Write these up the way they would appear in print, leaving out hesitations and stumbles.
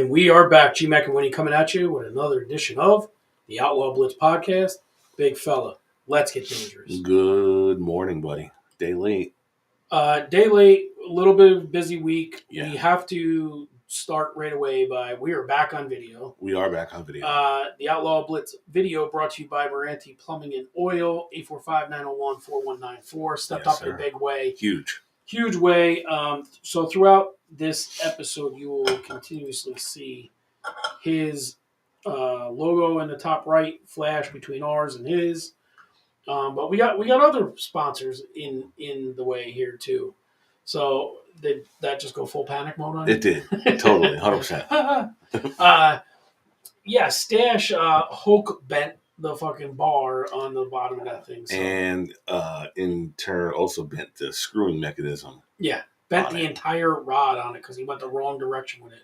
And we are back, G-Mac and Winnie, coming at you with another edition of the Outlaw Blitz podcast. Big fella, let's get dangerous. Good morning, buddy. Day late. Day late, a little bit of a busy week. Yeah. We have to start right away we are back on video. We are back on video. The Outlaw Blitz video brought to you by Moranti Plumbing and Oil, 845-901-4194. Stepped up in a big way. Huge way. So throughout this episode, you will continuously see his logo in the top right flash between ours and his. But we got other sponsors in the way here too. So did that just go full panic mode on you? It did. Totally. 100%. Yeah, Stash Hulk bent the fucking bar on the bottom of that thing. So. And in turn also bent the screwing mechanism. Yeah, bent the entire rod on it because he went the wrong direction with it.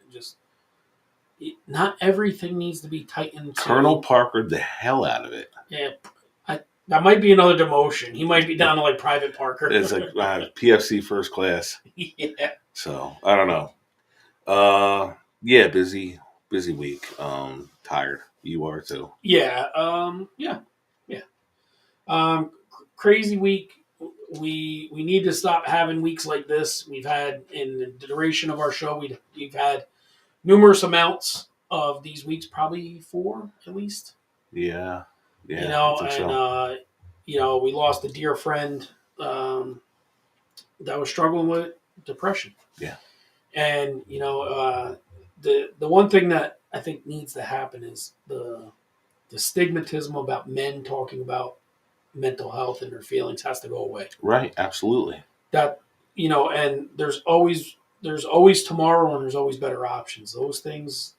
Not everything needs to be tightened. Colonel Parkered the hell out of it. Yeah, that might be another demotion. He might be down to like Private Parker. It's like PFC first class. Yeah. So, I don't know. Yeah, busy week. Tired. You are too. Yeah. Crazy week. We need to stop having weeks like this. We've had, in the duration of our show, we've had numerous amounts of these weeks, probably 4 at least. Yeah. We lost a dear friend that was struggling with depression. Yeah. And, the one thing that I think needs to happen is the stigmatism about men talking about mental health and their feelings has to go away. Right. Absolutely. That, and there's always tomorrow and there's always better options. Those things,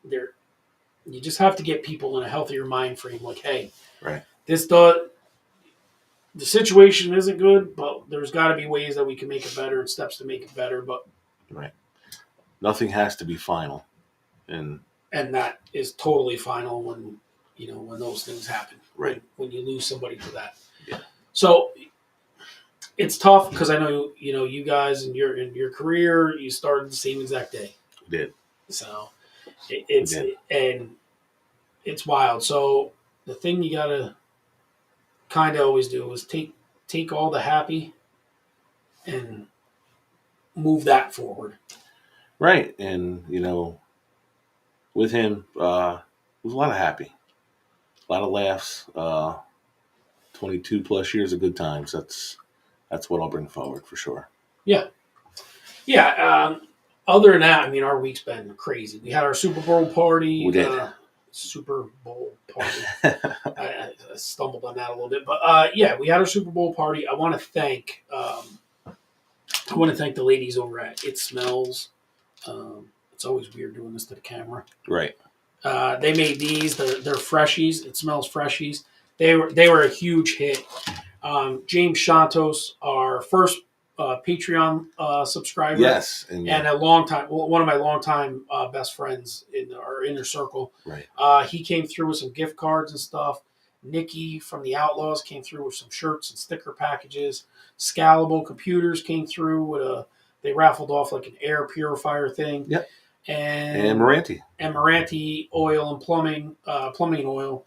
you just have to get people in a healthier mind frame. Like, hey, right. The situation isn't good, but there's got to be ways that we can make it better and steps to make it better. But right, nothing has to be final, and that is totally final when those things happen. Right, when you lose somebody to that. Yeah. So it's tough because I know you guys in your career you started the same exact day. We did. So it's wild. So the thing you gotta kind of always do is take all the happy and move that forward. Right, and with him, it was a lot of happy, a lot of laughs. 22 plus years of good times. That's what I'll bring forward for sure. Yeah. Other than that, our week's been crazy. We had our Super Bowl party. We did. Super Bowl party. I stumbled on that a little bit, but we had our Super Bowl party. I want to thank the ladies over at It Smells. It's always weird doing this to the camera. Right. They made these. They're freshies. It Smells freshies. They were a huge hit. James Shantos, our first Patreon subscriber. Yes, and one of my longtime best friends in our inner circle. Right. He came through with some gift cards and stuff. Nikki from the Outlaws came through with some shirts and sticker packages. Scalable Computers came through with they raffled off like an air purifier thing. Yep. And Moranti Oil and Plumbing and Oil.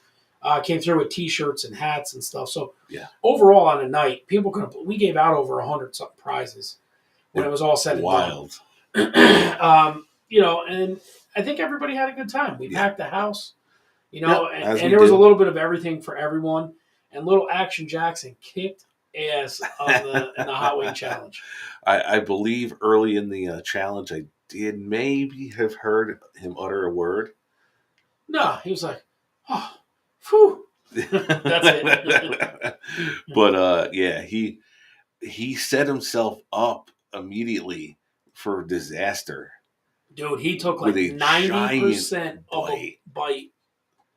Came through with T-shirts and hats and stuff. So overall on a night, we gave out over 100-something prizes when it was all said and wild. done. And I think everybody had a good time. We packed the house, and there was a little bit of everything for everyone. And little Action Jackson kicked ass in the Hot Wing Challenge. I believe early in the challenge, I did maybe have heard him utter a word. No, he was like, oh. Whew. That's it. But he set himself up immediately for disaster. Dude, he took like 90% of a bite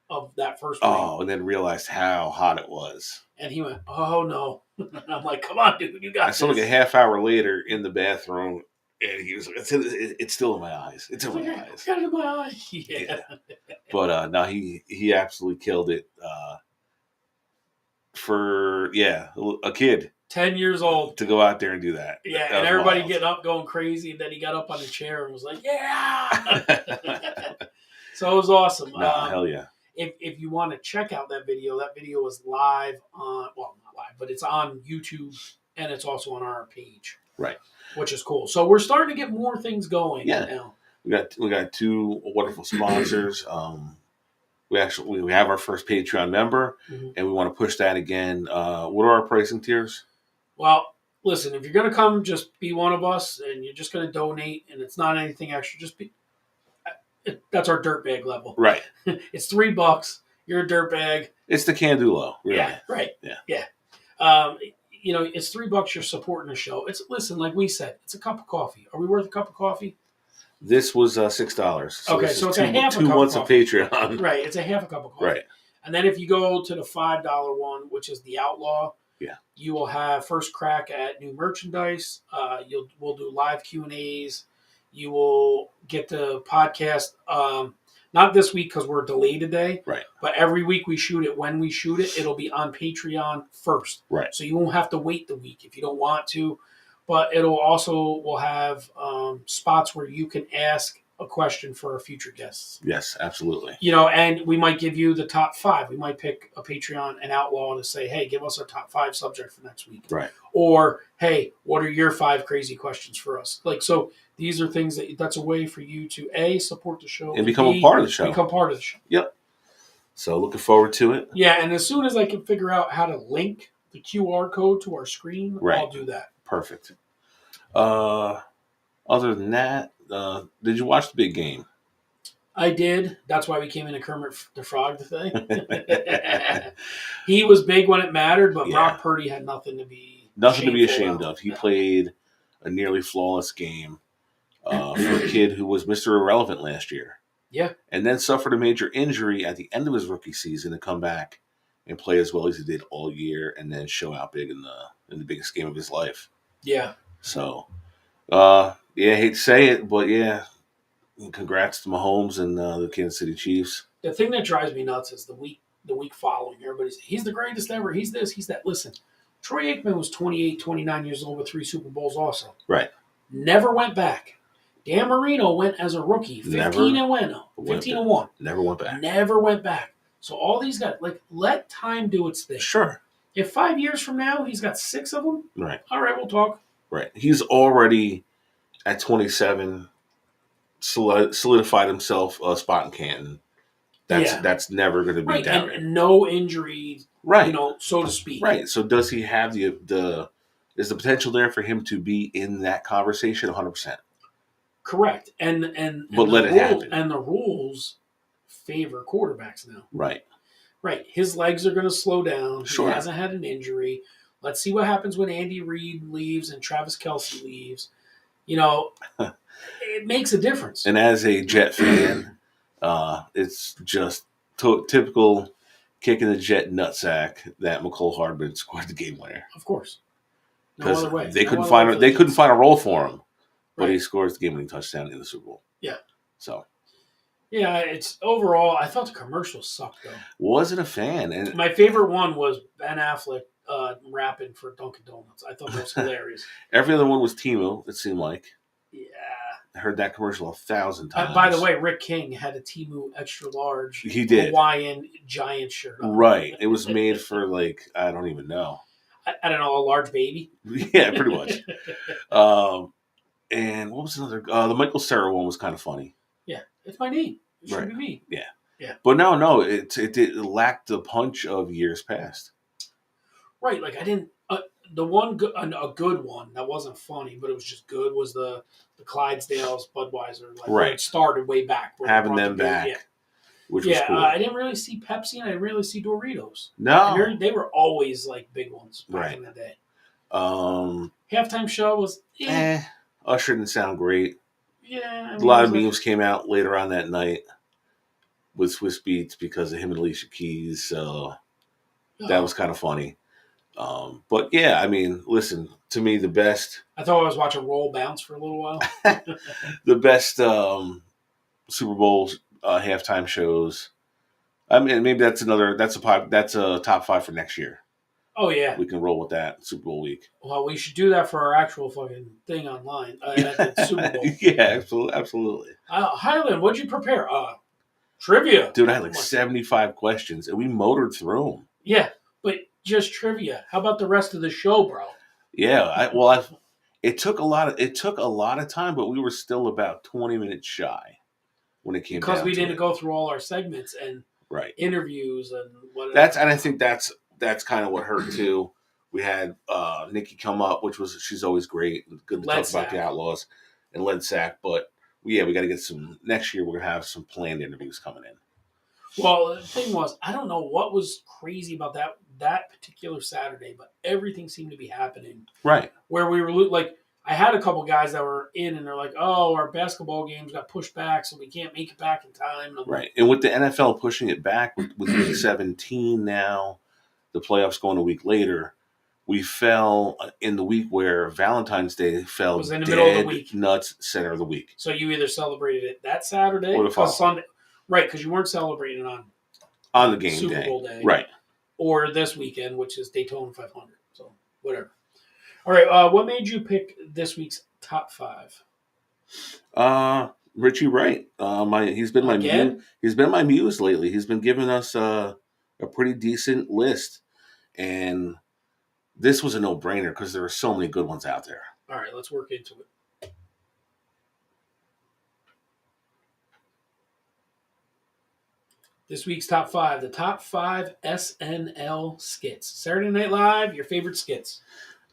of that first wing. Oh, and then realized how hot it was. And he went, oh no. I'm like, come on, dude, you got this. I saw like a half hour later in the bathroom, and he was like, it's still in my eyes. It's in my eyes. Got it in my eye. Yeah. But no, he absolutely killed it. For a kid 10 years old. To go out there and do that. Yeah, that and everybody wild. getting up, going crazy. And then he got up on the chair and was like, yeah. So it was awesome. Nah, hell yeah. If you want to check out that video was live on, well, not live, but it's on YouTube and it's also on our page. Right. Which is cool. So we're starting to get more things going now. We got 2 wonderful sponsors. We have our first Patreon member, and we want to push that again. What are our pricing tiers? Well, listen, if you're going to come, just be one of us, and you're just going to donate, and it's not anything extra. Just be. That's our dirtbag level. Right. It's $3. You're a dirtbag. It's the can-do low. Really. Yeah. Right. Yeah. It's $3. You're supporting the show. Listen, like we said, it's a cup of coffee. Are we worth a cup of coffee? This was $6. So okay, so it's a half a cup 2 months of Patreon. Right, it's a half a cup of coffee. Right. And then if you go to the $5 one, which is the Outlaw, you will have first crack at new merchandise. We'll do live Q&As. You will get the podcast, not this week because we're delayed today. Right. But every week we shoot it. When we shoot it, it'll be on Patreon first. Right. So you won't have to wait the week if you don't want to. But we'll have spots where you can ask a question for our future guests. Yes, absolutely. And we might give you the top 5. We might pick a Patreon and Outlaw to say, hey, give us our top 5 subject for next week. Right. Or, hey, what are your 5 crazy questions for us? So these are things that's a way for you to support the show and become a part of the show. Become part of the show. Yep. So looking forward to it. Yeah, and as soon as I can figure out how to link the QR code to our screen, I'll do that. Perfect. Other than that, did you watch the big game? I did. That's why we came into Kermit the Frog today. He was big when it mattered, but Brock Purdy had nothing to be ashamed of. He played a nearly flawless game for a kid who was Mr. Irrelevant last year. Yeah. And then suffered a major injury at the end of his rookie season to come back and play as well as he did all year and then show out big in the biggest game of his life. Yeah. So, I hate to say it, but congrats to Mahomes and the Kansas City Chiefs. The thing that drives me nuts is the week following. Everybody's, he's the greatest ever. He's this, he's that. Listen, Troy Aikman was 28, 29 years old with 3 Super Bowls also. Right. Never went back. Dan Marino went as a rookie, 15 and 1. Never went back. Never went back. So all these guys, let time do its thing. Sure. If 5 years from now he's got 6 of them, right. All right, we'll talk. Right. He's already at 27 solidified himself a spot in Canton. That's never going to be doubted. And no injury, right? So to speak. Right. So does he have is the potential there for him to be in that conversation 100%? Correct. But let it happen. And the rules favor quarterbacks now. Right. Right. His legs are going to slow down. Sure. He hasn't had an injury. Let's see what happens when Andy Reid leaves and Travis Kelce leaves. It makes a difference. And as a Jet fan, it's just typical kick in the Jet nutsack that McCole Hardman scored the game winner. Of course. No other way. They couldn't find a role for him, but he scores the game-winning touchdown in the Super Bowl. Yeah. So. Yeah, it's overall. I thought the commercials sucked though. Wasn't a fan, and my favorite one was Ben Affleck rapping for Dunkin' Donuts. I thought that was hilarious. Every other one was Temu. It seemed like. Yeah. I heard that commercial 1,000 times. By the way, Rick King had a Temu extra large Hawaiian giant shirt on. Right. It was made for I don't even know. I don't know, a large baby. Yeah, pretty much. And what was another? The Michael Cera one was kind of funny. Yeah, it's my name. It should be me. Yeah. Yeah. But no, it lacked the punch of years past. Right. I didn't. The one a good one that wasn't funny, but it was just good was the Clydesdales Budweiser. Right. It started way back. Having them back. Yeah. Which was cool. I didn't really see Pepsi and I didn't really see Doritos. No. And they were always big ones back in the day. Halftime show was Usher didn't sound great. Yeah. A lot of memes came out later on that night with Swiss Beats because of him and Alicia Keys. So that was kind of funny. But yeah, I mean, listen, to me, the best. I thought I was watching Roll Bounce for a little while. The best Super Bowl halftime shows. I mean, maybe that's a top 5 for next year. Oh yeah. We can roll with that Super Bowl week. Well, we should do that for our actual fucking thing online at the Super Bowl. Yeah, absolutely. Highland, what'd you prepare? Trivia. Dude, I had like 75 questions, and we motored through them. Yeah, but just trivia. How about the rest of the show, bro? Yeah, it took a lot of time, but we were still about 20 minutes shy when it came because down we to didn't it. go through all our segments and Right. interviews and whatever. I think that's kind of what hurt too. We had Nikki come up, she's always great and good to talk about the Outlaws and Lead Sack, but we got to get some next year. We're gonna have some planned interviews coming in. Well, the thing was, I don't know what was crazy about that particular Saturday, but everything seemed to be happening. Right. Where we were like, I had a couple guys that were in, and they're like, "Oh, our basketball games got pushed back, so we can't make it back in time." And right. And with the NFL pushing it back with week 17 now, the playoffs going a week later, we fell in the week where Valentine's Day fell. Was in the middle of the week. Nuts center of the week. So you either celebrated it that Saturday or the following Sunday. Right, because you weren't celebrating on the game Super day. Bowl day. Right. Or this weekend, which is Daytona 500. So, whatever. All right, what made you pick this week's top 5? Richie Wright. He's been my muse. He's been my muse lately. He's been giving us a pretty decent list. And this was a no-brainer because there are so many good ones out there. All right, let's work into it. This week's top 5, the top 5 SNL skits. Saturday Night Live, your favorite skits?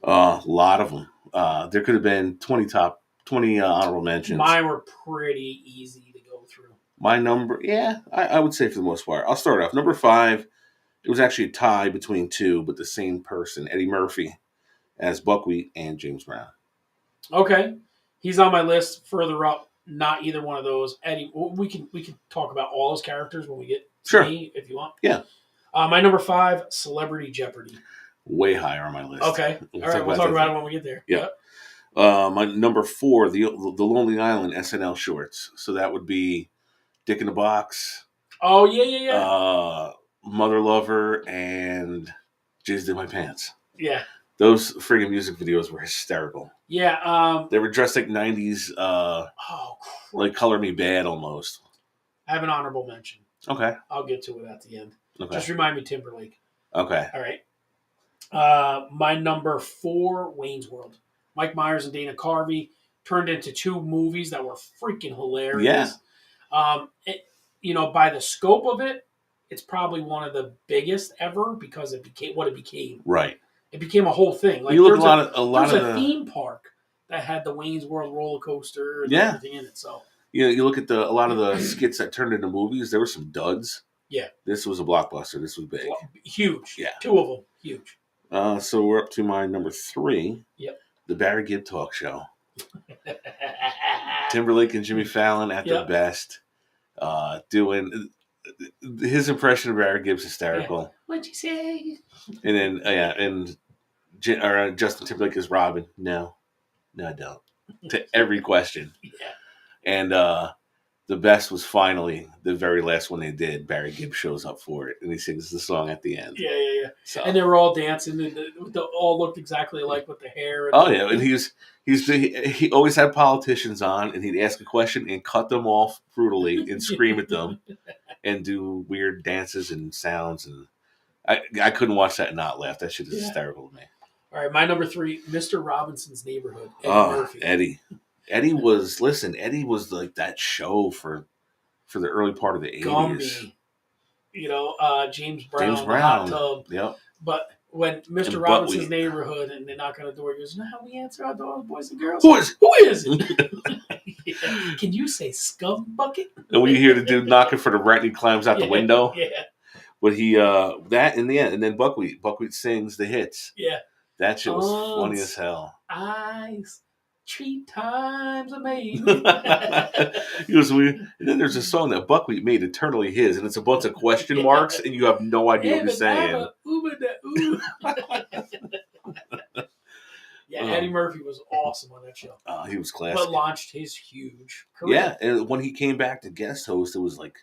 A lot of them. There could have been 20 honorable mentions. Mine were pretty easy to go through. My number, I would say for the most part. I'll start off. Number 5, it was actually a tie between 2, but the same person, Eddie Murphy, as Buckwheat and James Brown. Okay. He's on my list further up. Not either one of those. Eddie, we can talk about all those characters when we get to me, if you want. Yeah. My number 5, Celebrity Jeopardy. Way higher on my list. Okay. All right, we'll talk about it when we get there. Yeah. My number 4, the Lonely Island SNL shorts. So that would be Dick in the Box. Oh, yeah. Mother Lover and Jizzed in My Pants. Yeah. Those friggin' music videos were hysterical. Yeah. They were dressed like 90s, like Color Me Bad almost. I have an honorable mention. Okay. I'll get to it at the end. Okay. Just remind me Timberlake. Okay. All right. My number 4, Wayne's World. Mike Myers and Dana Carvey turned into 2 movies that were freaking hilarious. Yeah. By the scope of it, it's probably one of the biggest ever because it became what it became. Right. It became a whole thing. Like you look there's a theme park that had the Wayne's World roller coaster and everything in it. So you look at a lot of the skits that turned into movies. There were some duds. Yeah. This was a blockbuster. This was big. Huge. Yeah. 2 of them. Huge. So we're up to my number 3. Yep. The Barry Gibb Talk Show. Timberlake and Jimmy Fallon at their best. Doing his impression of Barry Gibb's hysterical. Yeah. What'd you say? And then Justin Timberlake is Robin. No, I don't. To every question. Yeah. And the best was finally the very last one they did. Barry Gibb shows up for it, and he sings the song at the end. Yeah. So. And they were all dancing, and they all looked exactly alike with the hair. And and he always had politicians on, and he'd ask a question and cut them off brutally and scream at them, and do weird dances and sounds. And I couldn't watch that and not laugh. That shit is hysterical to me. All right, my number 3, Mr. Robinson's Neighborhood. Eddie Murphy. Eddie was like that show for the early part of the 80s. Gumby, James Brown, the hot tub. Yep. But when Mr. Robinson's Neighborhood and they knock on the door, he goes, "You know how we answer our doors, boys and girls? Who is it? Yeah. Can you say scum bucket?" And when you hear the dude knocking for the rent, he climbs out the window. Yeah. But he that in the end, and then Buckwheat sings the hits. Yeah. That shit was funny as hell. Ice 3 times amazing. He was weird. And then there's a song that Buckwheat made eternally his, and it's a bunch of question marks, and you have no idea what he's saying. Yeah, Eddie Murphy was awesome on that show. He was classic. But launched his huge career. Yeah, and when he came back to guest host, it was like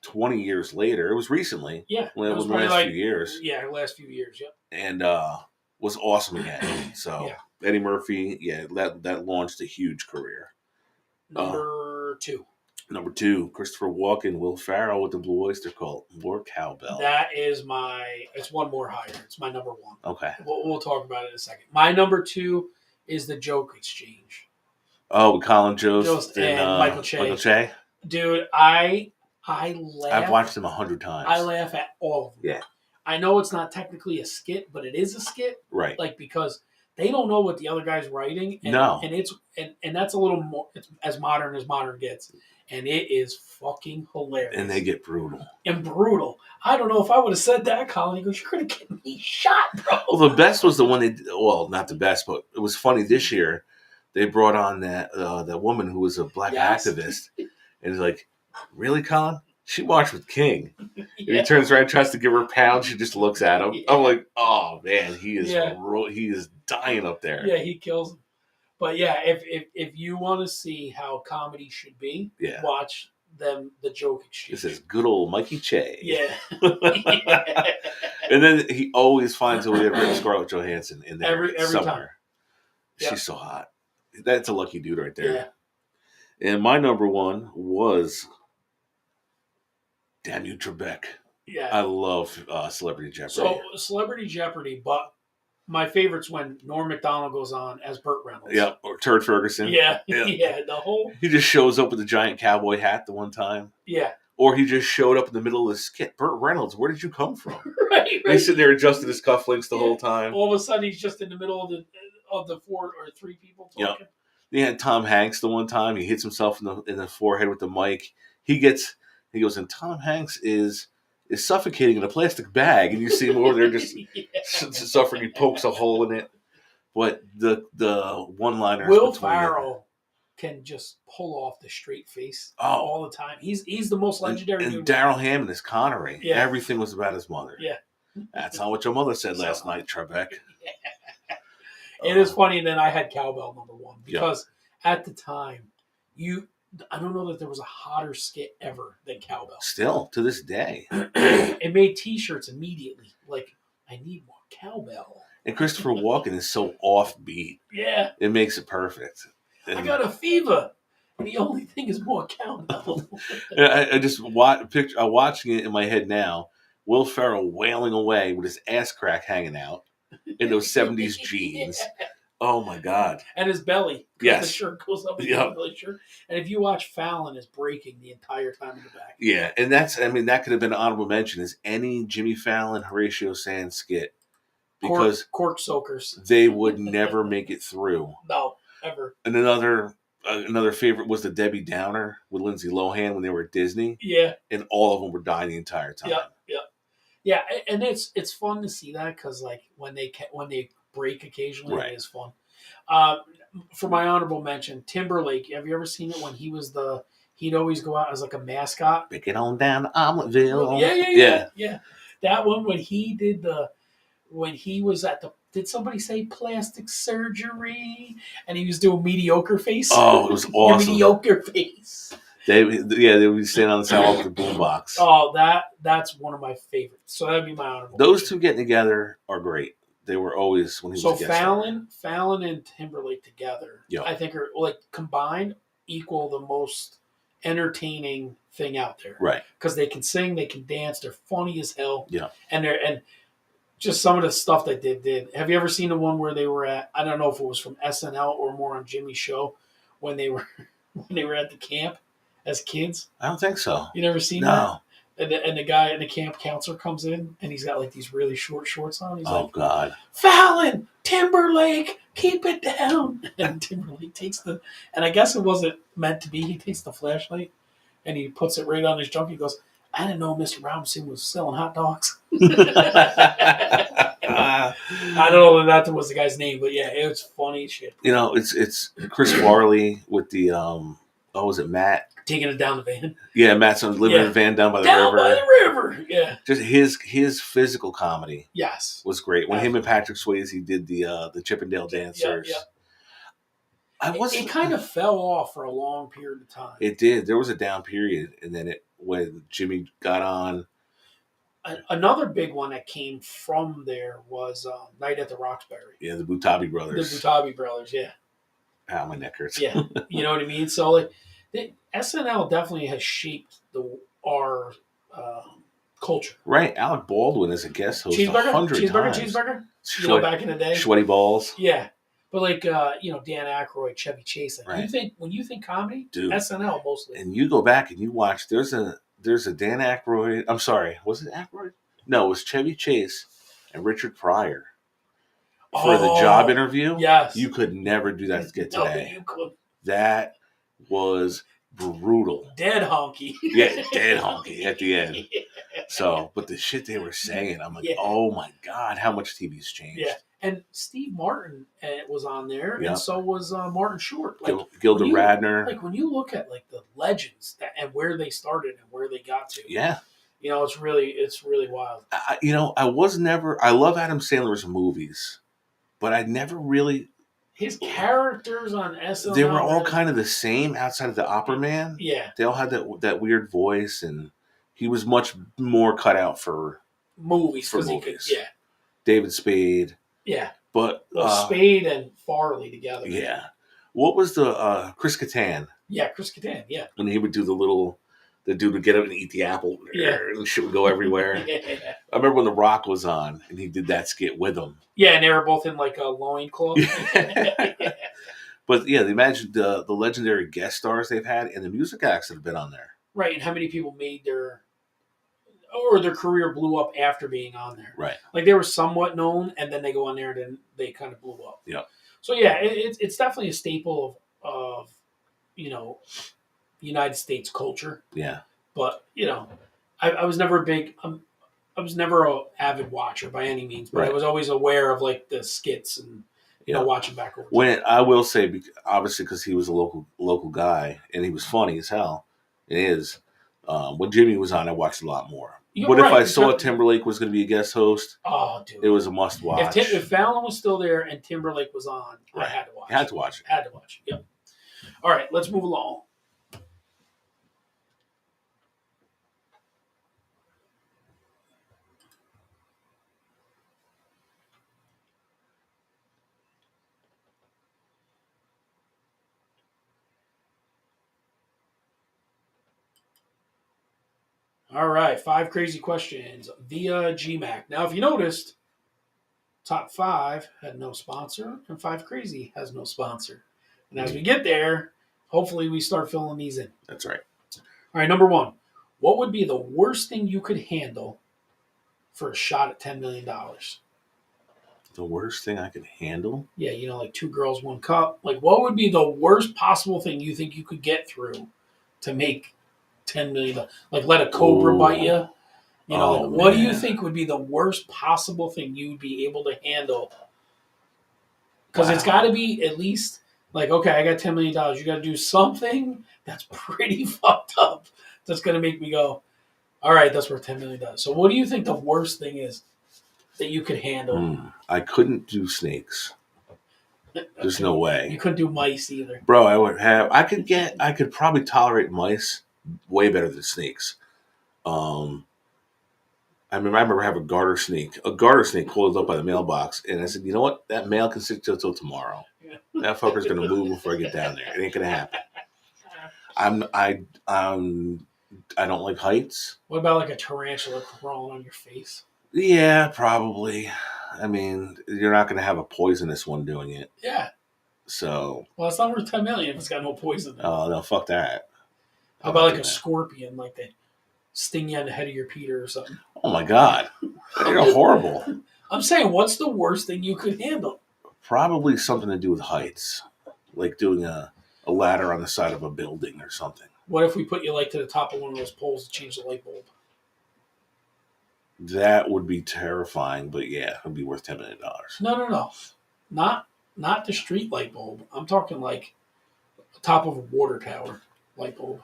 20 years later. It was recently. Yeah, Well, it was in the probably last like few years. yeah, last few years. Yep. And was awesome again. So Yeah. Eddie Murphy, yeah, that launched a huge career. Number 2. Number 2, Christopher Walken, Will Ferrell with the Blue Oyster Cult, more Cowbell. That is it's one more higher. It's my number 1. Okay. We'll talk about it in a second. My number 2 is the Joke Exchange. Oh, with Colin Jost and Michael Che. Michael Che. Dude, I laugh. I've watched them 100 times. I laugh at all of them. Yeah. I know it's not technically a skit, but it is a skit. Right. Like, because they don't know what the other guy's writing. And, No. And that's a little more, it's as modern gets. And it is fucking hilarious. And they get brutal. I don't know if I would have said that, Colin. He goes, "You're going to get me shot, bro." Well, the best was the one not the best, but it was funny this year. They brought on that woman who was a black activist. And he's like, "Really, Colin? She marched with King." Yeah. And he turns around, tries to give her a pound. She just looks at him. Yeah. I'm like, "Oh man, he is he is dying up there." Yeah, he kills him. But yeah, if you want to see how comedy should be, watch the Joke Exchange. This is good old Mikey Che. Yeah. And then he always finds a way to bring Scarlett Johansson in there every somewhere. time. She's so hot. That's a lucky dude right there. Yeah. And my number 1 was Damn You, Trebek. Yeah. I love Celebrity Jeopardy. So, Celebrity Jeopardy, but my favorite's when Norm Macdonald goes on as Burt Reynolds. Yeah, or Turd Ferguson. Yeah. The whole... He just shows up with a giant cowboy hat the one time. Yeah. Or he just showed up in the middle of the skit. Burt Reynolds, where did you come from? Right. He's sitting there adjusting his cufflinks the whole time. All of a sudden, he's just in the middle of the 4 or 3 people talking. Yep. He had Tom Hanks the one time. He hits himself in the forehead with the mic. He goes, and Tom Hanks is suffocating in a plastic bag, and you see him over there just suffering. He pokes a hole in it. But the one-liners. Will Ferrell can just pull off the straight face all the time. He's the most legendary. And Daryl Hammond is Connery. Yeah. Everything was about his mother. Yeah. That's not what your mother said last night, Trebek. Yeah. It is funny, and then I had Cowbell number 1 because at the time, I don't know that there was a hotter skit ever than Cowbell. Still, to this day. It made T-shirts immediately. Like, I need more Cowbell. And Christopher Walken is so offbeat. Yeah. It makes it perfect. And I got a fever. And the only thing is more Cowbell. I just watching it in my head now. Will Ferrell wailing away with his ass crack hanging out in those 70s jeans. Yeah. Oh, my God. And his belly. Yes. The shirt goes up. Yep. The shirt. And if you watch, Fallon is breaking the entire time in the back. Yeah, and that could have been an honorable mention, is any Jimmy Fallon, Horatio Sands skit. Because cork soakers. They would never make it through. No, ever. And another favorite was the Debbie Downer with Lindsay Lohan when they were at Disney. Yeah. And all of them were dying the entire time. Yeah, and it's fun to see that because like when they break occasionally, It is fun. For my honorable mention, Timberlake. Have you ever seen it when he'd always go out as like a mascot? Pick it on down to Omeletville. Yeah. That one when he was at did somebody say plastic surgery? And he was doing mediocre face. Oh, it was awesome. Mediocre face. They would be standing on the sidewalk with the boombox. Oh, that's one of my favorites. So that'd be my honorable. Those two getting together are great. They were always when he was a guest Fallon and Timberlake together, I think are like combined equal the most entertaining thing out there. Right. Because they can sing, they can dance, they're funny as hell. Yeah. And just some of the stuff that they did. Have you ever seen the one where they were at, I don't know if it was from SNL or more on Jimmy's show, when they were at the camp as kids? I don't think so. You never seen that? And the guy in the camp counselor comes in, and he's got like these really short shorts on. He's like, God. Fallon, Timberlake, keep it down. And Timberlake takes and I guess it wasn't meant to be, he takes the flashlight, and he puts it right on his junk. He goes, I didn't know Mr. Robinson was selling hot dogs. I don't know if that was the guy's name, but yeah, it was funny shit. You know, it's Chris Farley with the, was it Matt? Taking it down the van. Yeah, Matt's living in a van down by the river. Down by the river, yeah. Just his physical comedy was great. When him and Patrick Swayze did the Chippendale Dancers. Yeah. It kind of fell off for a long period of time. It did. There was a down period, and then it when Jimmy got on. Another big one that came from there was Night at the Roxbury. Yeah, the Butabi The brothers. Butabi brothers, yeah. Ah, my neck hurts. Yeah, you know what I mean. So like, SNL definitely has shaped our culture. Right, Alec Baldwin is a guest host Cheeseburger, 100 times. cheeseburger. You know, back in the day, sweaty balls. Yeah, but like Dan Aykroyd, Chevy Chase. Like, Right. when you think comedy, Dude, SNL mostly. And you go back and you watch. There's a Dan Aykroyd. I'm sorry, was it Aykroyd? No, it was Chevy Chase and Richard Pryor for the job interview. Yes, you could never do that skit today. No, you could. That was brutal. Dead honky. Yeah, dead honky at the end. So, but the shit they were saying, I'm like, oh my God, how much TV's changed. Yeah, and Steve Martin was on there, Yep. and so was Martin Short. Like Gilda Radner. Like when you look at like the legends and where they started and where they got to. Yeah. It's really wild. I love Adam Sandler's movies, but I never really. His characters on SNL. They were all kind of the same outside of the Opera Man. Yeah. They all had that weird voice, and he was much more cut out for movies. Yeah. David Spade. Yeah. But Spade and Farley together. Yeah. What was the Chris Kattan? Yeah, Chris Kattan, yeah. When he would do the dude would get up and eat the apple. Yeah. And shit would go everywhere. Yeah. I remember when The Rock was on and he did that skit with him. Yeah, and they were both in like a loincloth. Yeah. But yeah, imagine the legendary guest stars they've had and the music acts that have been on there. Right, and how many people made their career blew up after being on there. Right. Like they were somewhat known and then they go on there and then they kind of blew up. Yeah. So yeah, it's definitely a staple of United States culture. Yeah. But, I was never I was never an avid watcher by any means, but I was always aware of like the skits and watching back over. When I will say, obviously, because he was a local guy and he was funny as hell, it is. When Jimmy was on, I watched a lot more. But if I saw Timberlake was going to be a guest host, dude, it was a must watch. If Fallon was still there and Timberlake was on, I had to watch. Had to watch it. Had to watch it. Yep. All right, let's move along. All right, 5 crazy questions via GMAC. Now, if you noticed, top 5 had no sponsor, and 5 crazy has no sponsor. And as we get there, hopefully we start filling these in. That's right. All right, number 1. What would be the worst thing you could handle for a shot at $10 million? The worst thing I could handle? Yeah, like 2 girls, 1 cup. Like, what would be the worst possible thing you think you could get through to make $10 million? Like, let a cobra bite you? What do you think would be the worst possible thing you'd be able to handle? Because it's got to be at least, like, okay, I got $10 million. You got to do something that's pretty fucked up that's going to make me go, all right, that's worth $10 million. So what do you think the worst thing is that you could handle? I couldn't do snakes. There's no way. You couldn't do mice either. Bro, I could probably tolerate mice way better than snakes. I remember having a garter snake coiled up by the mailbox, and I said, you know what? That mail can sit till tomorrow. Yeah. That fucker's gonna move before I get down there. It ain't gonna happen. I don't like heights. What about like a tarantula crawling on your face? Yeah, probably. I mean, you're not gonna have a poisonous one doing it. Yeah. So. Well, it's not worth $10 million if it's got no poison in it. Oh no, fuck that. How about like a scorpion, like they sting you on the head of your Peter or something? Oh my God, they're horrible. I'm saying, what's the worst thing you could handle? Probably something to do with heights, like doing a ladder on the side of a building or something. What if we put you like to the top of one of those poles to change the light bulb? That would be terrifying, but yeah, it would be worth $10 million. No. Not the street light bulb. I'm talking like the top of a water tower light bulb.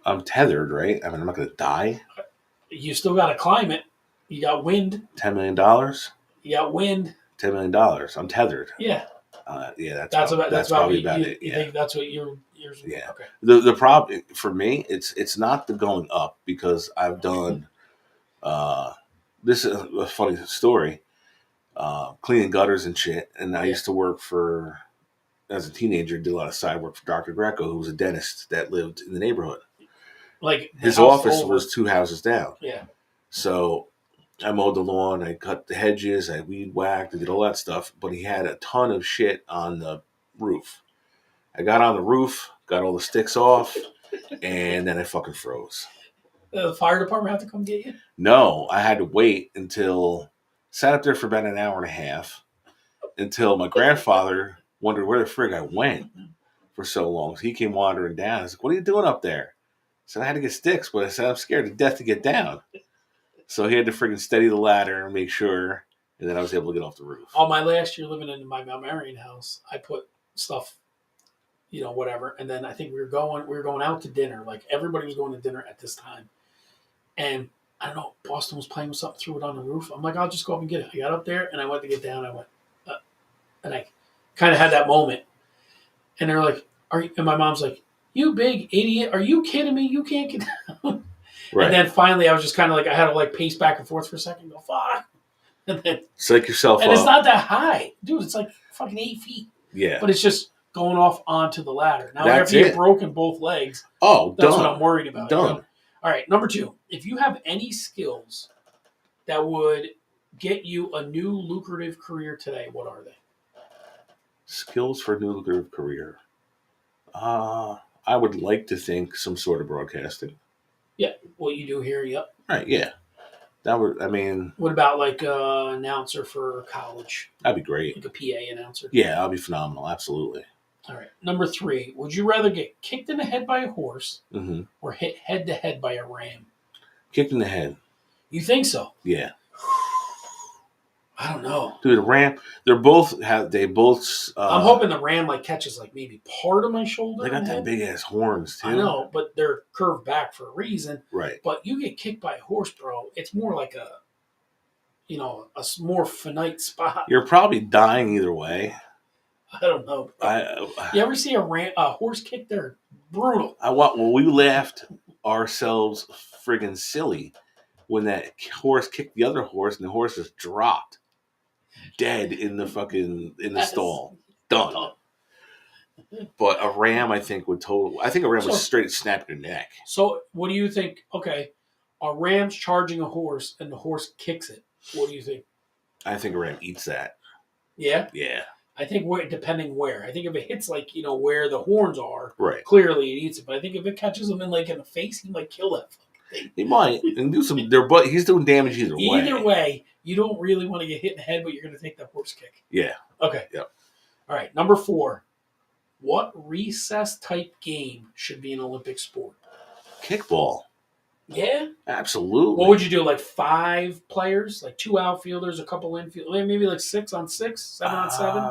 I'm tethered, right? I mean, I'm not going to die. You still got to climb it. You got wind. $10 million? You got wind. $10 million. I'm tethered. Yeah. Yeah, That's about probably what about you, it. you Yeah. think that's what yours. Yeah. Okay. The problem for me, it's not the going up because I've done this is a funny story. Cleaning gutters and shit, and I Yeah. used to work for as a teenager, did a lot of side work for Dr. Greco, who was a dentist that lived in the neighborhood. Like the His house office over. was 2 houses down. Yeah. So I mowed the lawn, I cut the hedges, I weed whacked, I did all that stuff. But he had a ton of shit on the roof. I got on the roof, got all the sticks off, and then I fucking froze. The fire department have to come get you? No, I had to wait until sat up there for about an hour and a half until my grandfather wondered where the frig I went for so long. So he came wandering down. I was like, "What are you doing up there?" I said, "I had to get sticks," but I said, "I'm scared to death to get down." So he had to friggin' steady the ladder and make sure, and then I was able to get off the roof. On my last year living in my Marion house, I put stuff, whatever, and then I think we were going out to dinner. Like everybody was going to dinner at this time, and I don't know, Boston was playing with something, threw it on the roof. I'm like, I'll just go up and get it. I got up there and I went to get down. I went, and I kind of had that moment, and they're like, "Are you?" And my mom's like, "You big idiot! Are you kidding me? You can't get down." Right. And then finally, I was just kind of like, I had to like pace back and forth for a second, go fuck, and then Psych yourself and up. it's not that high, dude. It's like fucking 8 feet. Yeah. But it's just going off onto the ladder. Now, That's after you've it. broken both legs, Oh, that's done. what I'm worried about. Done. All right, number 2. If you have any skills that would get you a new lucrative career today, what are they? Skills for a new lucrative career. I would like to think some sort of broadcasting. Yeah, what you do here, yep. Right, yeah. That would, I mean... What about like an announcer for college? That'd be great. Like a PA announcer? Yeah, that'd be phenomenal, absolutely. All right, number 3. Would you rather get kicked in the head by a horse Mm-hmm. or hit head-to-head by a ram? Kicked in the head. You think so? Yeah. I don't know. Dude, the ram, they both... I'm hoping the ram like catches like maybe part of my shoulder. They got that big ass horns too. I know, but they're curved back for a reason. Right. But you get kicked by a horse, bro. It's more like a more finite spot. You're probably dying either way. I don't know. You ever see a horse kick? They're brutal. We laughed ourselves friggin' silly when that horse kicked the other horse and the horse just dropped dead in the stall. Done. But a ram, I think, would straight snap your neck. So, what do you think? Okay, a ram's charging a horse and the horse kicks it. What do you think? I think a ram eats that. Yeah? Yeah. I think depending where. I think if it hits like, where the horns are, right, clearly it eats it. But I think if it catches him in the face, he might kill that fucking thing. He might. And do some but he's doing damage either way. Either way, you don't really want to get hit in the head, but you're going to take that horse kick. Yeah. Okay. Yep. All right. Number 4. What recess type game should be an Olympic sport? Kickball. Yeah? Absolutely. What would you do? Like 5 players? Like 2 outfielders, a couple infielders? Maybe like 6 on 6? 7 on 7?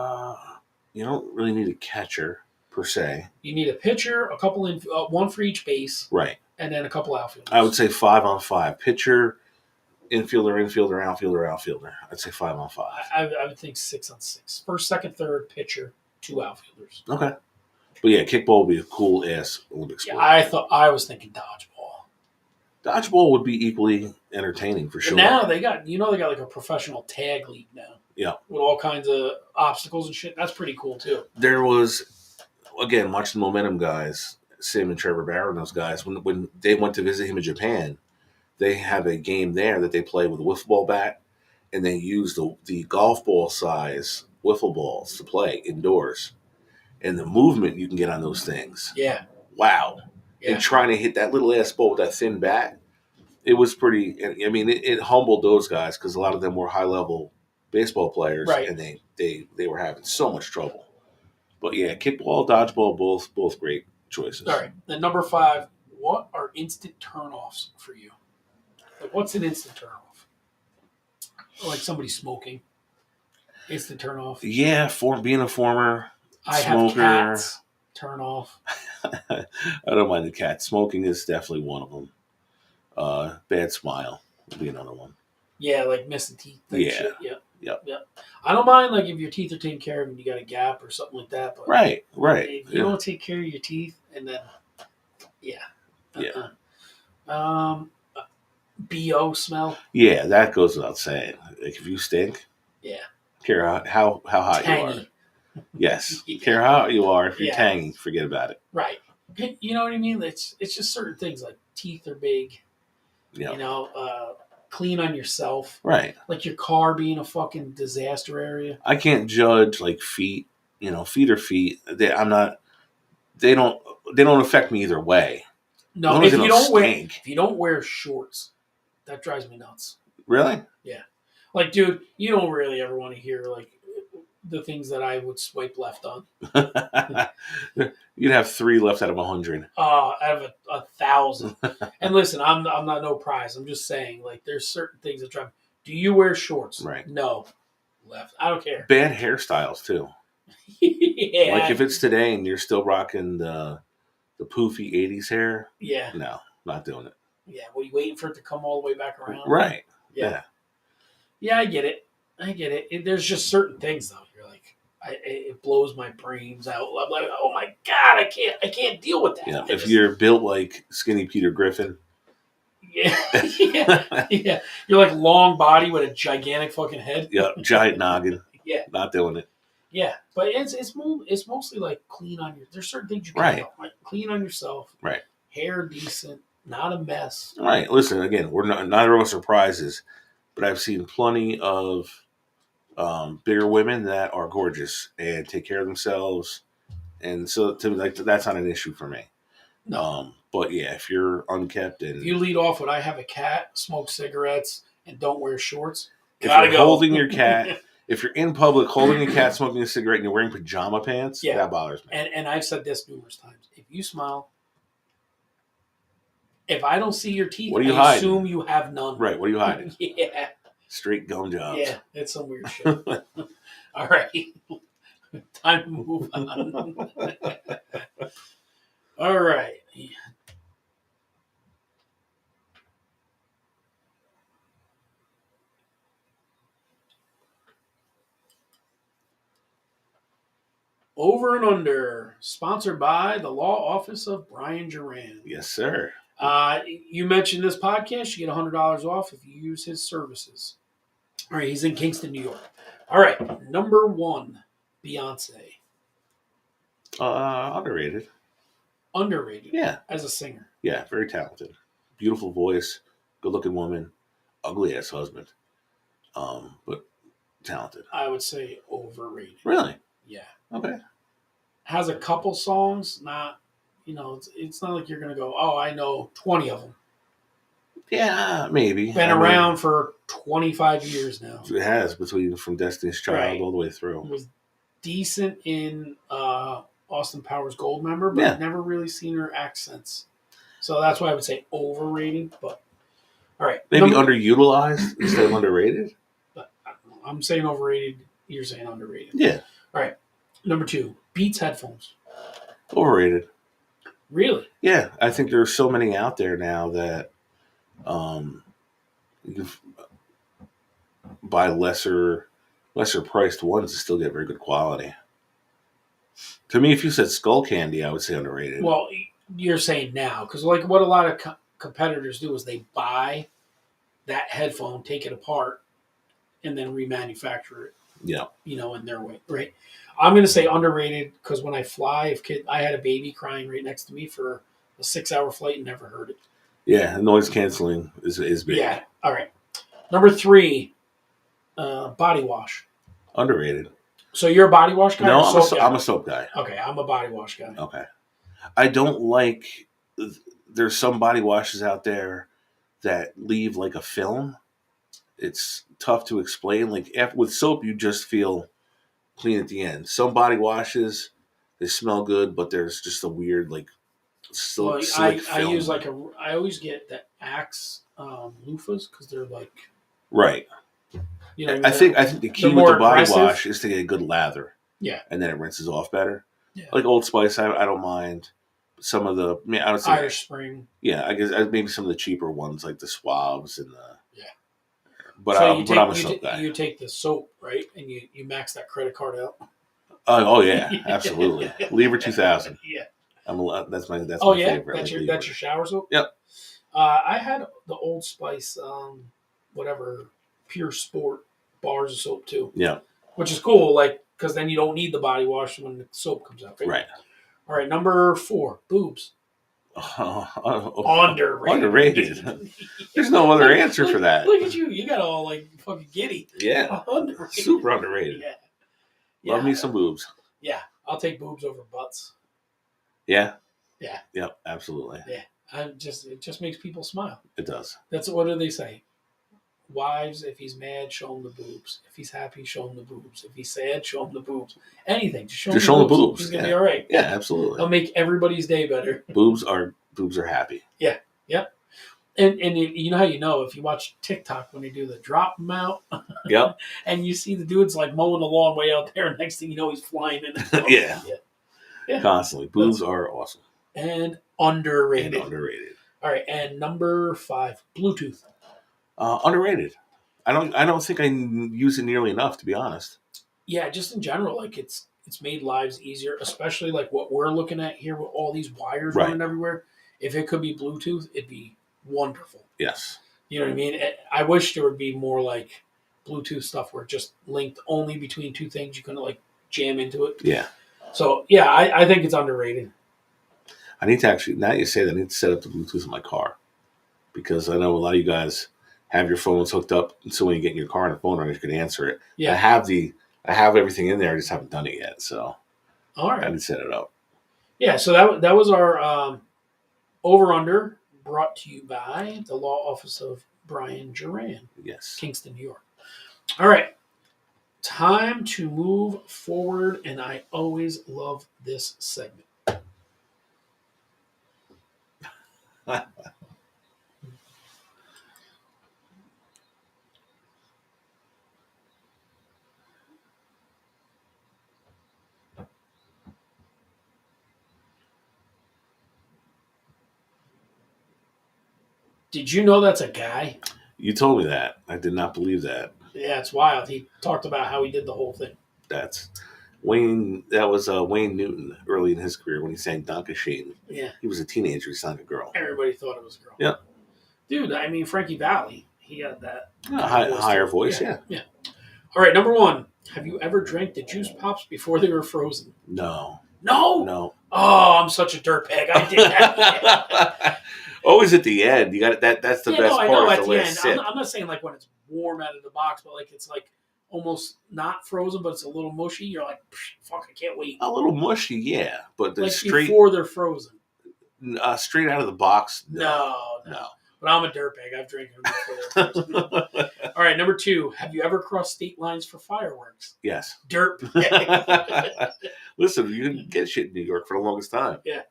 You don't really need a catcher, per se. You need a pitcher, a couple one for each base. Right. And then a couple outfielders. I would say 5 on 5. Pitcher, infielder, outfielder. I'd say 5 on 5. I would think 6 on 6. First, second, third, pitcher, 2 outfielders. Okay. But yeah, kickball would be a cool ass Olympic sport. Yeah, I was thinking dodgeball. Dodgeball would be equally entertaining for sure. But now they got like a professional tag league now. Yeah. With all kinds of obstacles and shit. That's pretty cool too. There was, again, watching the Momentum guys, Sim and Trevor Barrow and those guys, when they went to visit him in Japan, they have a game there that they play with a wiffle ball bat, and they use the golf ball size wiffle balls to play indoors. And the movement you can get on those things. Yeah. Wow. Yeah. And trying to hit that little ass ball with that thin bat, it was pretty. I mean, it humbled those guys because a lot of them were high level baseball players, right, and they were having so much trouble. But yeah, kickball, dodgeball, both great choices. All right. Then number 5, what are instant turnoffs for you? Like, what's an instant turnoff? Like somebody smoking. Instant turnoff. Yeah, being a former I smoker. have cats. Turn off. I don't mind the cat. Smoking is definitely one of them. Bad smile would be another one. Yeah, like missing teeth. Yeah. Shit. Yeah. Yep. Yep. I don't mind like if your teeth are taken care of and you got a gap or something like that. But Right. if you don't take care of your teeth and then yeah. Yeah. BO smell. Yeah, that goes without saying. Like if you stink, Yeah. care how hot you are. Tangy. Yes. Yeah. Care how hot you are. If you're Yeah. tangy, forget about it. Right. You know what I mean? It's just certain things like teeth are big. Yeah. You know, clean on yourself. Right. Like your car being a fucking disaster area. I can't judge like feet. You know, feet are feet. I'm not. They don't affect me either way. No, As long as they don't stink. if you don't wear shorts, that drives me nuts. Really? Yeah. Like, dude, you don't really ever want to hear like the things that I would swipe left on. You'd have 3 left out of 100. Out of 1,000. And listen, I'm not no prize. I'm just saying, like, there's certain things that drive. Do you wear shorts? Right. No. Left. I don't care. Bad hairstyles too. Yeah. Like if it's today and you're still rocking the poofy 80s hair. Yeah. No, not doing it. Yeah. Well, you waiting for it to come all the way back around? Right. Yeah. Yeah, I get it. There's just certain things though. You're like, it blows my brains out. I'm like, oh my god, I can't deal with that. Yeah. If you're built like skinny Peter Griffin. Yeah, yeah. You're like long body with a gigantic fucking head. Yeah, giant noggin. Yeah, not doing it. Yeah, but it's mostly like clean on your. There's certain things you can right. Like clean on yourself. Right. Hair decent, not a mess. Right. Listen, again, we're neither of us surprises, but I've seen plenty of bigger women that are gorgeous and take care of themselves, and so to me, like that's not an issue for me. No. But yeah, if you're unkept and if you lead off with "I have a cat, smoke cigarettes, and don't wear shorts," if you're holding your cat, if you're in public holding a cat, smoking a cigarette, and you're wearing pajama pants, that bothers me. And I've said this numerous times: if you smile, if I don't see your teeth, what are you I hiding? assume you have none. Right? What are you hiding? Yeah. Straight gum jobs. Yeah, it's some weird shit. All right, time to move on. All right. Over and Under, sponsored by the Law Office of Brian Duran. Yes, sir. You mentioned this podcast, you get $100 off if you use his services. All right, he's in Kingston, New York. All right, number 1, Beyonce. Underrated. Underrated. Yeah. As a singer. Yeah, very talented. Beautiful voice, good-looking woman, ugly-ass husband. But talented. I would say overrated. Really? Yeah. Okay. Has a couple songs, not, it's not like you're going to go, oh, I know 20 of them. Yeah, maybe. Been around for 25 years now. It has, from Destiny's Child all the way through. Was decent in Austin Powers Goldmember, but I've never really seen her act since. So that's why I would say overrated. But all right, maybe underutilized instead of underrated. But I don't know. I'm saying overrated. You're saying underrated. Yeah. All right. Number 2, Beats headphones. Overrated. Really? Yeah, I think there's so many out there now that you can buy lesser priced ones and still get very good quality. To me, if you said Skull Candy, I would say underrated. Well, you're saying now, because like what a lot of competitors do is they buy that headphone, take it apart, and then remanufacture it. Yeah. In their way, right? I'm going to say underrated because when I fly, I had a baby crying right next to me for a 6-hour flight and never heard it. Yeah, noise canceling is big. Yeah. All right. Number 3, body wash. Underrated. So you're a body wash guy? No, I'm a soap guy. Okay, I'm a body wash guy. Okay. I don't like. There's some body washes out there that leave like a film. It's tough to explain. Like with soap, you just feel clean at the end. Some body washes, they smell good, but there's just a weird slick film. I use I always get the Axe loofahs because they're like right. I think the key with the body wash is to get a good lather. Yeah, and then it rinses off better. Yeah, like Old Spice, I don't mind. Some of the I would say Irish Spring. Yeah, I guess maybe some of the cheaper ones like the Swabs and the But So I'm a soap guy. you take the soap, right, and you max that credit card out. Oh yeah, absolutely. Lever 2000. Yeah. That's my Oh my yeah, favorite. that's Lever. your shower soap. Yep. I had the Old Spice, whatever, Pure Sport bars of soap too. Yeah. Which is cool, like because then you don't need the body wash when the soap comes out. Right. Right. All right, number 4, boobs. Underrated. Underrated. There's no other answer for that. Look at you. You got all like fucking giddy. Yeah. Underrated. Super underrated. Yeah. Love me some boobs. Yeah. I'll take boobs over butts. Yeah. Yeah. Yep. Absolutely. Yeah. It just makes people smile. It does. What do they say? Wives, if he's mad, show him the boobs. If he's happy, show him the boobs. If he's sad, show him the boobs. Anything, just show him the boobs. He's gonna be all right. Yeah, absolutely. They'll make everybody's day better. Boobs are happy. Yeah, yep. And you know how you know if you watch TikTok when they do the drop them out. Yep. And you see the dude's like mowing the lawn way out there, and next thing you know he's flying in. Yeah. Yeah. Constantly, boobs are awesome and underrated. All right, and number 5, Bluetooth. Underrated. I don't think I use it nearly enough, to be honest. Yeah, just in general, like it's made lives easier, especially like what we're looking at here with all these wires running everywhere. If it could be Bluetooth, it'd be wonderful. Yes. You know what I mean? I wish there would be more like Bluetooth stuff where it just linked only between two things. You couldn't like jam into it. Yeah. So yeah, I think it's underrated. I need to actually, now that you say that, I need to set up the Bluetooth in my car, because I know a lot of you guys have your phones hooked up, so when you get in your car and the phone rings, you can answer it. Yeah. I have everything in there. I just haven't done it yet. So all right, I need to set it up. Yeah. So that was our over under, brought to you by the law office of Brian Duran. Yes. Kingston, New York. All right. Time to move forward, and I always love this segment. Did you know that's a guy? You told me that. I did not believe that. Yeah, it's wild. He talked about how he did the whole thing. That's Wayne. That was Wayne Newton early in his career when he sang Dankeschön. Yeah. He was a teenager. He sang a girl. Everybody thought it was a girl. Yeah. Dude, I mean, Frankie Valli, he had that higher voice. Yeah. All right, number 1. Have you ever drank the juice pops before they were frozen? No. No? Oh, I'm such a dirtbag. I did that. Always at the end. You got that. That's the best part. I know at the the end. sip. I'm not saying like when it's warm out of the box, but like it's like almost not frozen, but it's a little mushy. You're like, fuck, I can't wait. A little mushy, yeah, but like straight before they're frozen. Straight out of the box. No. But I'm a dirtbag. I've drank them before they're frozen. All right, number 2. Have you ever crossed state lines for fireworks? Yes. Dirtbag. Listen, you didn't get shit in New York for the longest time. Yeah.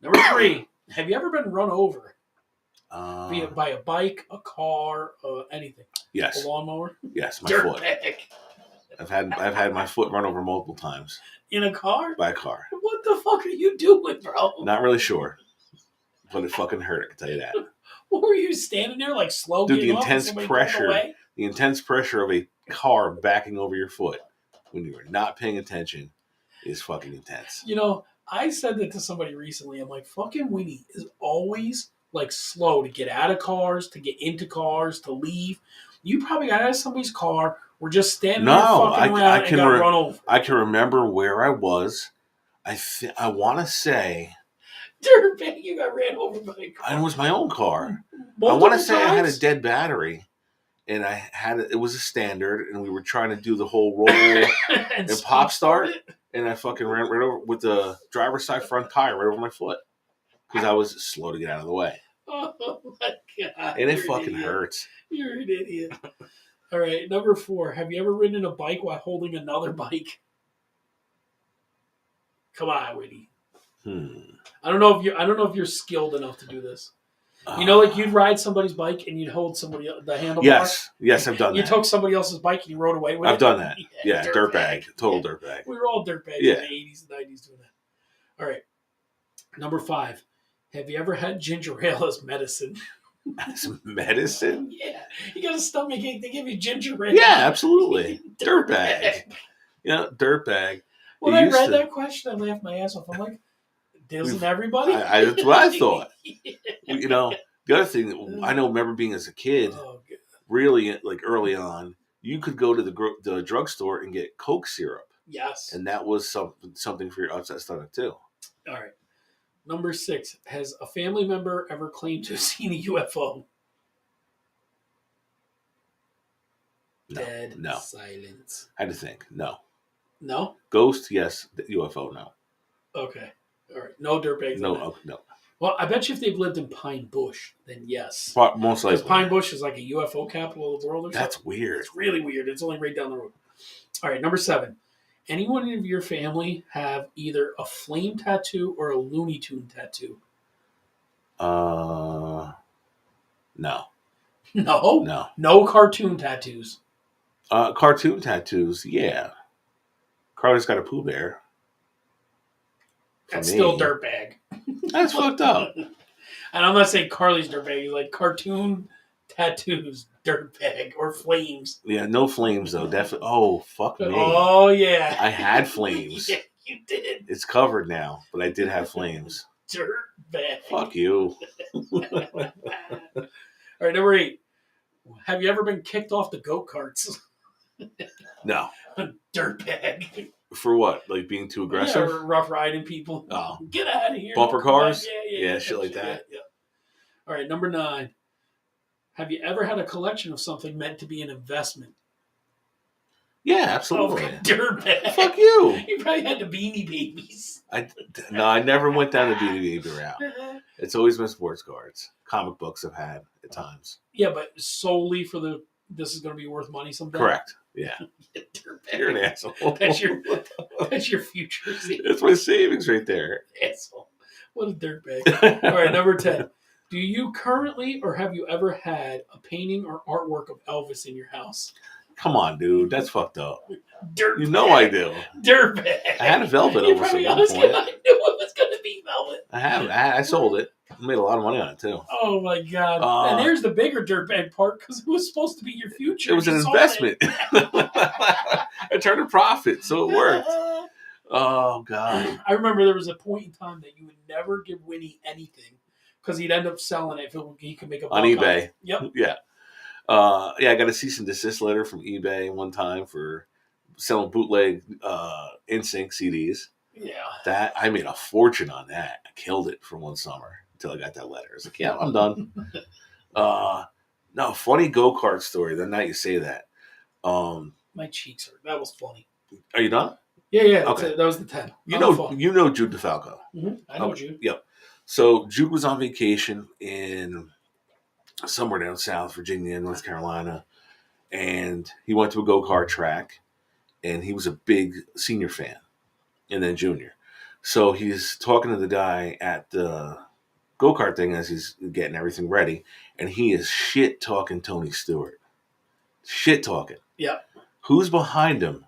Number 3. Have you ever been run over? Be it by a bike, a car, anything. Yes. A lawnmower. Yes, my Dirtbag. foot. I've had my foot run over multiple times. In a car? By a car. What the fuck are you doing, bro? Not really sure, but it fucking hurt. I can tell you that. What were you standing there like slow? Dude, the intense pressure of a car backing over your foot when you are not paying attention is fucking intense. You know, I said that to somebody recently. I'm like, fucking Winnie is always like slow to get out of cars, to get into cars, to leave. You probably got out of somebody's car. We're just standing there fucking around and got run over. I can remember where I was. I want to say... Dirtbag, you got ran over by a car. And it was my own car. Multiple I want to say times? I had a dead battery, and it was a standard, and we were trying to do the whole roll and pop start, and I fucking ran right over with the driver's side front tire right over my foot because I was slow to get out of the way. Oh my god! And it fucking hurts. You're an idiot. All right, number 4. Have you ever ridden a bike while holding another bike? Come on, Whitney. I don't know if you're skilled enough to do this. You know, like you'd ride somebody's bike and you'd hold somebody the handlebar. Yes, I've done that. You took somebody else's bike and you rode away with it. I've done that. Yeah, dirtbag, total dirtbag. We were all dirtbags in the 80s and 90s doing that. All right, number 5. Have you ever had ginger ale as medicine? As medicine? Yeah, you got a stomach ache. They give you gingerbread. Yeah, absolutely. Dirtbag. Dirtbag. When I read that question, I laughed my ass off. I'm like, doesn't everybody? That's what I thought. The other thing I know, remember being as a kid, really like early on, you could go to the drugstore and get Coke syrup. Yes. And that was something for your upset stomach too. All right. Number 6. Has a family member ever claimed to have seen a UFO? No. Dead No. silence. I had to think. No. No? Ghost, yes. UFO, no. Okay. All right. No dirtbags. No. No. Well, I bet you if they've lived in Pine Bush, then yes. Most likely. Because Pine Bush is like a UFO capital of the world or something. That's weird. It's really weird. It's only right down the road. All right, number 7. Anyone in your family have either a flame tattoo or a Looney Tune tattoo? No. No? No. No cartoon tattoos. Cartoon tattoos, yeah. Carly's got a Pooh Bear. That's still dirtbag. That's fucked up. And I'm not saying Carly's dirtbag. He's like cartoon tattoos, dirtbag, or flames. Yeah, no flames though. Definitely. Oh, fuck me. Oh, yeah. I had flames. Yeah, you did. It's covered now, but I did have flames. Dirtbag. Fuck you. All right, number 8. Have you ever been kicked off the go-karts? No. Dirtbag. For what? Like being too aggressive? Yeah, rough riding people. Oh. Get out of here. Bumper cars? Yeah, shit like that. Yeah. All right, number 9. Have you ever had a collection of something meant to be an investment? Yeah, absolutely. Oh, dirtbag. Fuck you. You probably had the Beanie Babies. I never went down the Beanie Baby route. It's always been sports cards. Comic books I've had at times. Yeah, but solely for this is going to be worth money someday? Correct. Yeah. You're an asshole. That's your future. That's my savings right there. Asshole. What a dirtbag. All right, number 10. Do you currently or have you ever had a painting or artwork of Elvis in your house? Come on, dude. That's fucked up. Dirtbag. You know I do. Dirtbag. I had a velvet Elvis at one point. I knew it was going to be velvet. I have. I sold it. I made a lot of money on it, too. Oh, my God. And there's the bigger dirtbag part because it was supposed to be your future. It was an investment. I turned a profit, so it worked. Oh, God. I remember there was a point in time that you would never give Winnie anything because he'd end up selling it if he could make a buck on eBay. Yep. Yeah. I got a cease and desist letter from eBay one time for selling bootleg NSYNC CDs. Yeah. That I made a fortune on that. I killed it for one summer until I got that letter. I was like, yeah, I'm done. No, funny go-kart story. The night you say that. My cheeks hurt. That was funny. Are you done? Yeah. Okay. That was the 10. You know Jude DeFalco. Mm-hmm. I know Jude. Yep. So Jude was on vacation in somewhere down south, Virginia, North Carolina, and he went to a go-kart track, and he was a big senior fan, and then junior. So he's talking to the guy at the go-kart thing as he's getting everything ready, and he is shit-talking Tony Stewart. Shit-talking. Yeah. Who's behind him?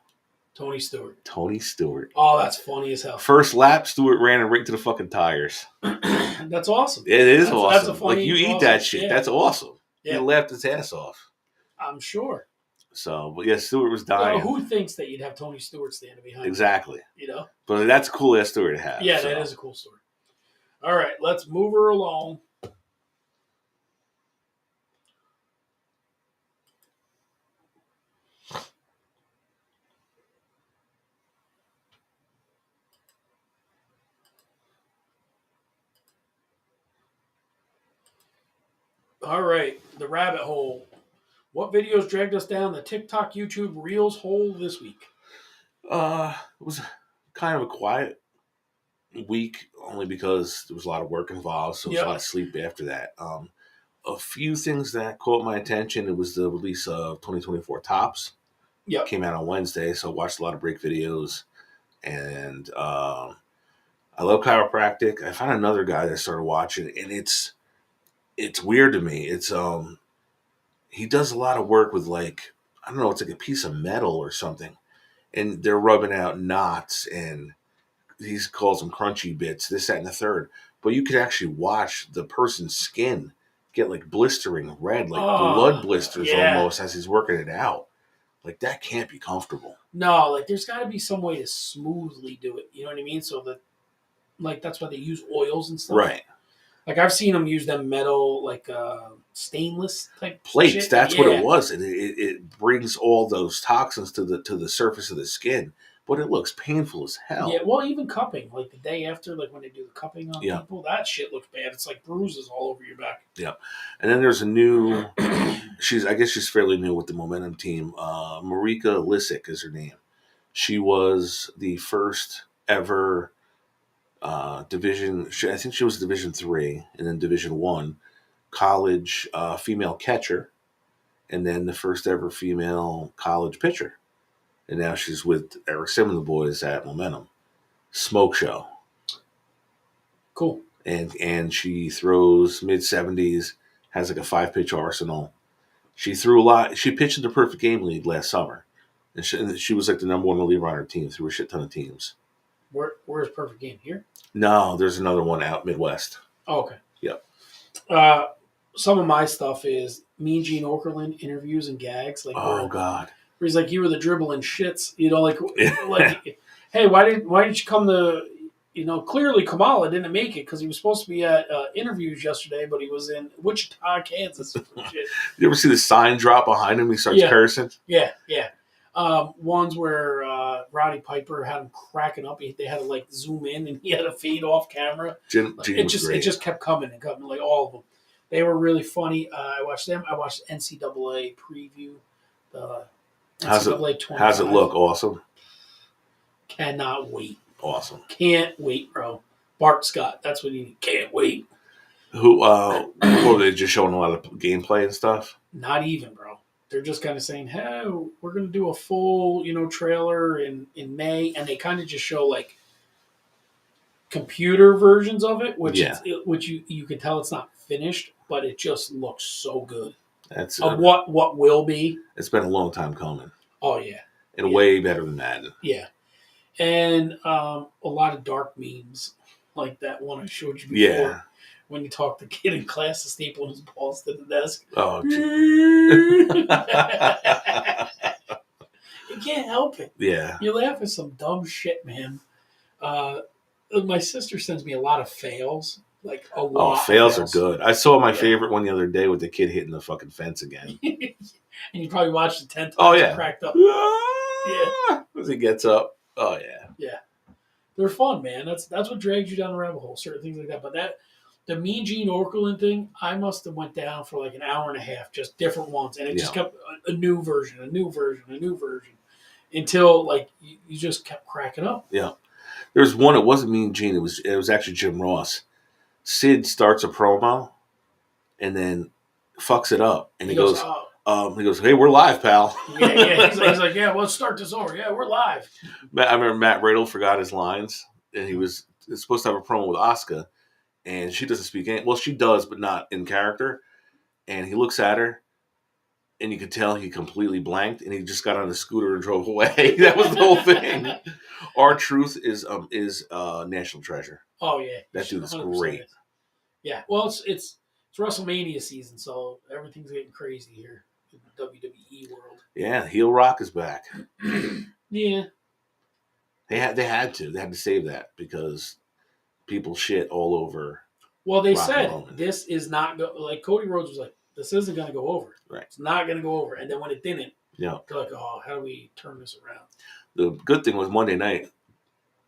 Tony Stewart. Tony Stewart. Oh, that's funny as hell. First lap, Stewart ran it right to the fucking tires. That's awesome. It is awesome. That's a funny, like, you eat awesome, that shit. Yeah. That's awesome. Yeah. He laughed his ass off. I'm sure. So, but yeah, Stewart was dying. Who thinks that you'd have Tony Stewart standing behind Exactly. You know? But that's a cool ass story to have. Yeah, that is a cool story. All right, let's move her along. All right, the rabbit hole. What videos dragged us down the TikTok, YouTube, Reels hole this week? It was kind of a quiet week, only because there was a lot of work involved, so there was a lot of sleep after that. A few things that caught my attention. It was the release of 2024 Tops. Yep. Came out on Wednesday, so I watched a lot of break videos. And I love chiropractic. I found another guy that I started watching, and it's weird to me. It's he does a lot of work with, like, I don't know, it's like a piece of metal or something, and they're rubbing out knots, and he calls them crunchy bits, this, that, and the third. But you could actually watch the person's skin get like blistering red, like Oh, blood blisters yeah. almost as he's working it out. Like that can't be comfortable. No, like there's got to be some way to smoothly do it. You know what I mean? So that, like, that's why they use oils and stuff. Right. Like I've seen them use them metal, like stainless type Plates. shit. That's what it was, and it brings all those toxins to the surface of the skin. But it looks painful as hell. Yeah, well, even cupping, like the day after, like when they do the cupping on Yeah. people, that shit looks bad. It's like bruises all over your back. Yeah, and then there's a new. I guess she's fairly new with the Momentum team. Marika Lisick is her name. She was the first ever division. I think she was Division 3 and then Division 1 college female catcher, and then the first ever female college pitcher. And now she's with Eric Sim and the boys at Momentum. Smoke show. Cool. And she throws mid-70s, has like a 5-pitch arsenal. She threw a lot. She pitched in the Perfect Game League last summer. And she was like the number one reliever on her team through a shit ton of teams. Where's Perfect Game? Here? No, there's another one out Midwest. Oh, okay. Yep. Some of my stuff is Mean Gene Okerlund interviews and gags. Like, God. Where he's like, you were the dribbling shits. You know, like hey, why didn't you come to? You know, clearly Kamala didn't make it because he was supposed to be at interviews yesterday, but he was in Wichita, Kansas. Shit. You ever see the sign drop behind him? He starts cursing. Yeah. Ones where Roddy Piper had him cracking up. They had to like zoom in, and he had to fade off camera. It just kept coming and coming, like all of them. They were really funny. I watched them. I watched NCAA preview. How's it look? Awesome. Cannot wait. Awesome. Can't wait, bro. Bart Scott. That's what you need. Can't wait. Who? What were they just showing a lot of gameplay and stuff? Not even, bro. They're just kind of saying, "Hey, we're going to do a full, trailer in May," and they kind of just show like computer versions of it, which you can tell it's not finished, but it just looks so good. That's what will be. It's been a long time coming. Oh yeah, and way better than Madden. Yeah, and a lot of dark memes like that one I showed you before. Yeah. When you talk to kid in class to staple his balls to the desk. Oh, you can't help it. Yeah. You laugh at some dumb shit, man. My sister sends me a lot of fails. Like a lot. Oh, fails are good. I saw my favorite one the other day with the kid hitting the fucking fence again. And you probably watched it 10 times. Oh, yeah. Cracked up. Yeah. As he gets up. Oh, yeah. Yeah. They're fun, man. That's what drags you down the rabbit hole. Certain things like that. But the Mean Gene Okerlund thing, I must have went down for like an hour and a half, just different ones. And it just kept a new version, until like you just kept cracking up. Yeah. There's one, it wasn't Mean Gene, it was actually Jim Ross. Sid starts a promo and then fucks it up. And he goes, hey, we're live, pal. Yeah. He's like, yeah, let's start this over. Yeah, we're live. I remember Matt Riddle forgot his lines, and he was supposed to have a promo with Asuka, and she doesn't speak any. Well, she does, but not in character. And he looks at her, and you could tell he completely blanked, and he just got on a scooter and drove away. That was the whole thing. R-Truth is national treasure. Oh yeah, that dude is great. Yeah, well, it's WrestleMania season, so everything's getting crazy here in the WWE world. Yeah, heel Rock is back. Yeah, they had to save that because people shit all over. Well, they said this is not like Cody Rhodes was like, this isn't going to go over. Right, it's not going to go over. And then when it didn't, they're like, oh, how do we turn this around? The good thing was Monday night,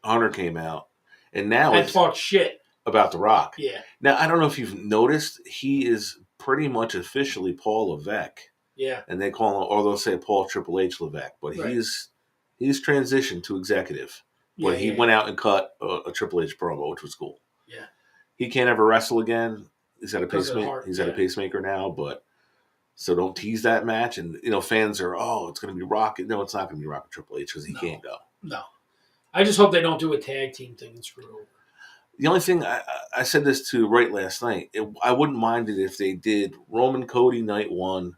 Hunter came out, and now it's talk shit about The Rock. Yeah. Now I don't know if you've noticed, he is pretty much officially Paul Levesque. Yeah. And they call him, or they'll say Paul Triple H Levesque, but he's transitioned to executive. But he went out and cut a Triple H promo, which was cool. Yeah. He can't ever wrestle again. He's got a pacemaker. He's got a pacemaker now, but so don't tease that match. And fans are, it's going to be Rock. No, it's not going to be Rock and Triple H because he can't go. No. I just hope they don't do a tag team thing and screw it over. The only thing I said this to Wright last night, I wouldn't mind it if they did Roman Cody night 1,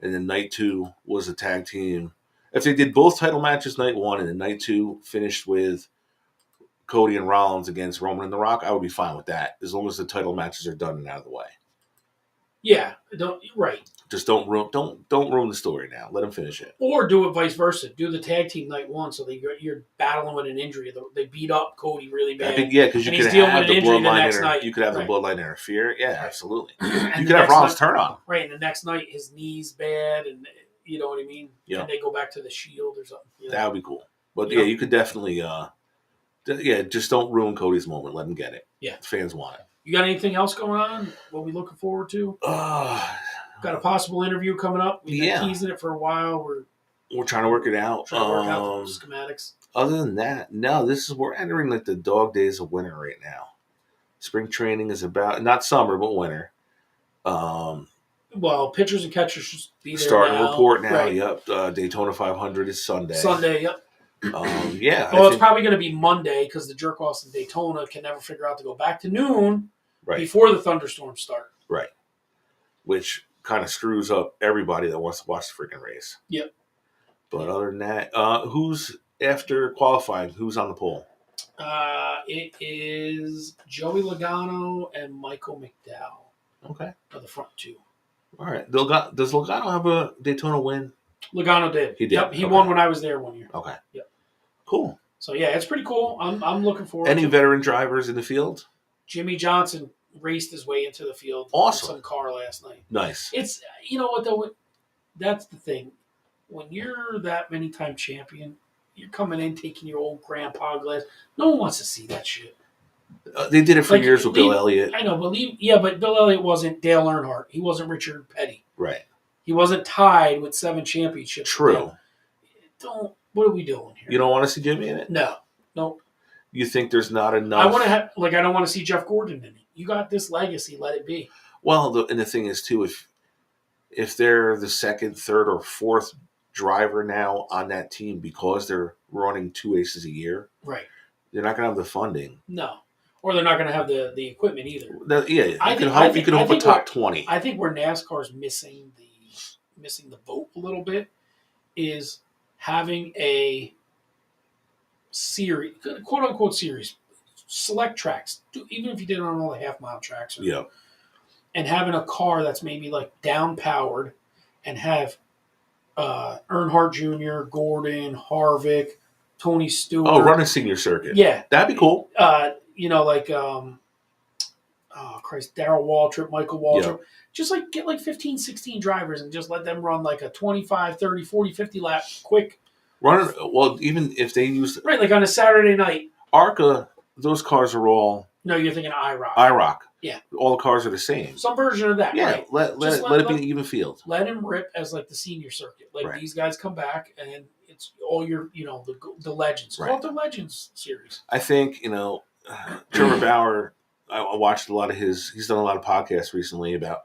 and then night 2 was a tag team. If they did both title matches night 1 and then night 2 finished with Cody and Rollins against Roman and The Rock, I would be fine with that as long as the title matches are done and out of the way. Yeah, Just don't ruin the story now. Let him finish it. Or do it vice versa. Do the tag team night one, so you're battling with an injury. They beat up Cody really bad. Because you and could he's dealing have with the an injury the bloodline next night. You could have Right. the bloodline interfere. Yeah, absolutely. And You the could have next Rollins night- turn on. Right, and the next night his knee's bad, and you know what I mean. Yeah. And they go back to the Shield or something. You know? That would be cool. But Yeah. you could definitely. Just don't ruin Cody's moment. Let him get it. Yeah. The fans want it. You got anything else going on? What we looking forward to? Got a possible interview coming up. We've been teasing it for a while. We're trying to work it out. Trying to work out the schematics. Other than that, no. We're entering like the dog days of winter right now. Spring training is about not summer but winter. Well, pitchers and catchers should be there starting now. to report now. Right. Yep. Daytona 500 is Sunday. Yep. It's probably going to be Monday because the jerk-offs in Daytona can never figure out to go back to noon before the thunderstorms start. Right. Which kind of screws up everybody that wants to watch the freaking race. Yep. But other than that, who's after qualifying? Who's on the pole? It is Joey Logano and Michael McDowell. Okay. Are the front two. All right. Does Logano have a Daytona win? Logano did. He did. Yep. He won when I was there one year. Okay. Yep. Cool. So yeah, it's pretty cool. I'm looking forward. Any veteran drivers in the field? Jimmy Johnson raced his way into the field. Awesome. In some car last night. Nice. It's you know what though. That's the thing. When you're that many time champion, you're coming in taking your old grandpa glass. No one wants to see that shit. They did it for years with Bill Elliott. I know, but Bill Elliott wasn't Dale Earnhardt. He wasn't Richard Petty. Right. He wasn't tied with 7 championships. True. What are we doing here? You don't want to see Jimmy in it? No. Nope. You think there's not enough? I want to have I don't want to see Jeff Gordon in it. You got this legacy, let it be. Well, the thing is too, if they're the second, third, or fourth driver now on that team because they're running 2 races a year, right? They're not going to have the funding. No, or they're not going to have the equipment either. You can hope a top 20. I think where NASCAR's missing the boat a little bit is having a series, quote unquote series, select tracks, even if you did it on all the half-mile tracks. And having a car that's maybe like down powered and have Earnhardt Jr., Gordon, Harvick, Tony Stewart. Oh, run a senior circuit. Yeah. That'd be cool. Daryl Waltrip, Michael Waltrip. Yep. Just like get like 15, 16 drivers and just let them run like a 25, 30, 40, 50 lap quick. Even if they use... Right, like on a Saturday night. ARCA, those cars are all... No, you're thinking IROC. IROC. Yeah. All the cars are the same. Some version of that. Yeah, right. let it be an even field. Let him rip as like the senior circuit. Like these guys come back and it's all your, the legends. Call it the Legends series. I think, Trevor Bauer, I watched a lot of he's done a lot of podcasts recently about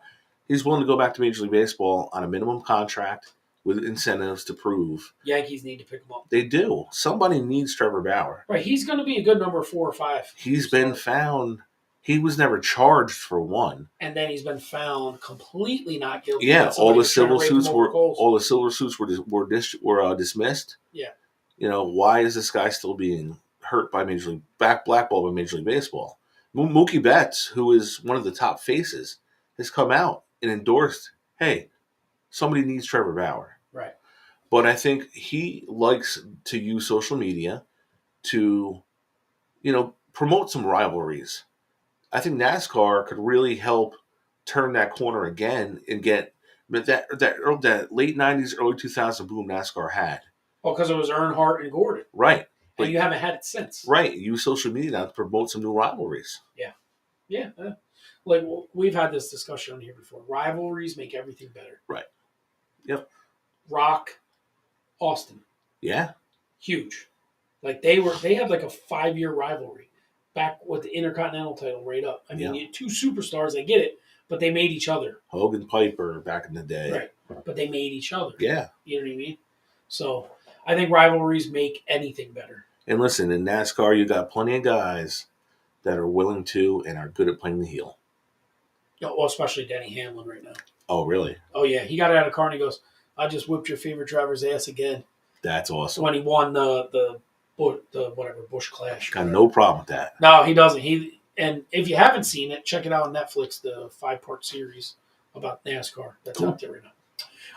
he's willing to go back to Major League Baseball on a minimum contract with incentives to prove. Yankees need to pick him up. They do. Somebody needs Trevor Bauer. Right. He's going to be a good number 4 or 5. He's been found. He was never charged for one. And then he's been found completely not guilty. Yeah, all the silver suits were dismissed. Yeah. Why is this guy still being hurt by blackballed by Major League Baseball? Mookie Betts, who is one of the top faces, has come out and endorsed, hey, somebody needs Trevor Bauer. Right. But I think he likes to use social media to, promote some rivalries. I think NASCAR could really help turn that corner again and get that late 90s, early 2000s boom NASCAR had. Well, because it was Earnhardt and Gordon. Right. And you haven't had it since. Right. Use social media now to promote some new rivalries. Yeah. Yeah. We've had this discussion on here before. Rivalries make everything better. Right. Yep. Rock, Austin. Yeah. Huge. They had like a 5-year rivalry back with the Intercontinental title right up. I mean, you had 2 superstars, I get it, but they made each other. Hogan Piper back in the day. Right. But they made each other. Yeah. You know what I mean? So I think rivalries make anything better. And listen, in NASCAR, you got plenty of guys that are willing to and are good at playing the heel. Well, especially Denny Hamlin right now. Oh, really? Oh, yeah. He got out of the car and he goes, I just whipped your favorite driver's ass again. That's awesome. When he won the Busch Clash. Got no problem with that. No, he doesn't. And if you haven't seen it, check it out on Netflix, the 5-part series, about NASCAR that's Cool. out there right now.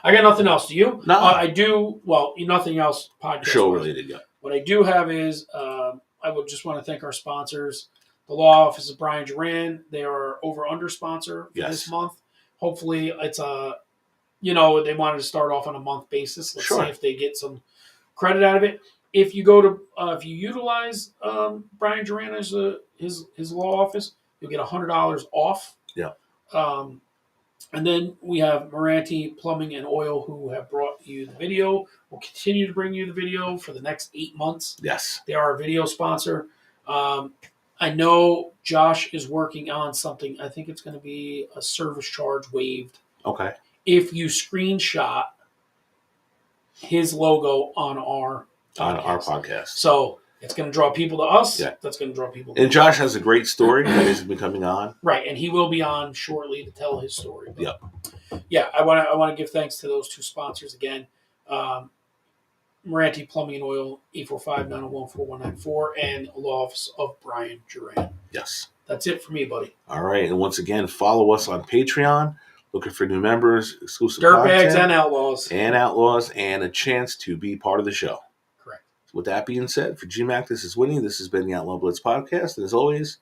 I got nothing else. Do you? No. I do. Well, nothing else podcast Show related, yeah. What I do have is I would just want to thank our sponsors. The Law Office of Brian Duran. They are over-under sponsor for this month. Hopefully, it's they wanted to start off on a month basis. Let's see if they get some credit out of it. If you go to if you utilize Brian Duran as his law office, you'll get $100 off. Yeah. And then we have Moranti Plumbing and Oil, who have brought you the video. We'll continue to bring you the video for the next 8 months. Yes. They are a video sponsor. I know Josh is working on something. I think it's going to be a service charge waived. Okay. If you screenshot his logo on our podcast. So it's going to draw people to us. Yeah. That's going to draw people to And Josh has a great story that is becoming on. Right, and he will be on shortly to tell his story. But Yep. Yeah, I want to give thanks to those two sponsors again. Moranti Plumbing and Oil, 845-901-4194, and Law Office of Brian Duran. Yes. That's it for me, buddy. All right. And once again, follow us on Patreon. Looking for new members, exclusive Dirtbags content, and Outlaws. And a chance to be part of the show. Correct. With that being said, for GMAC, this is Winnie. This has been the Outlaw Blitz podcast. And as always,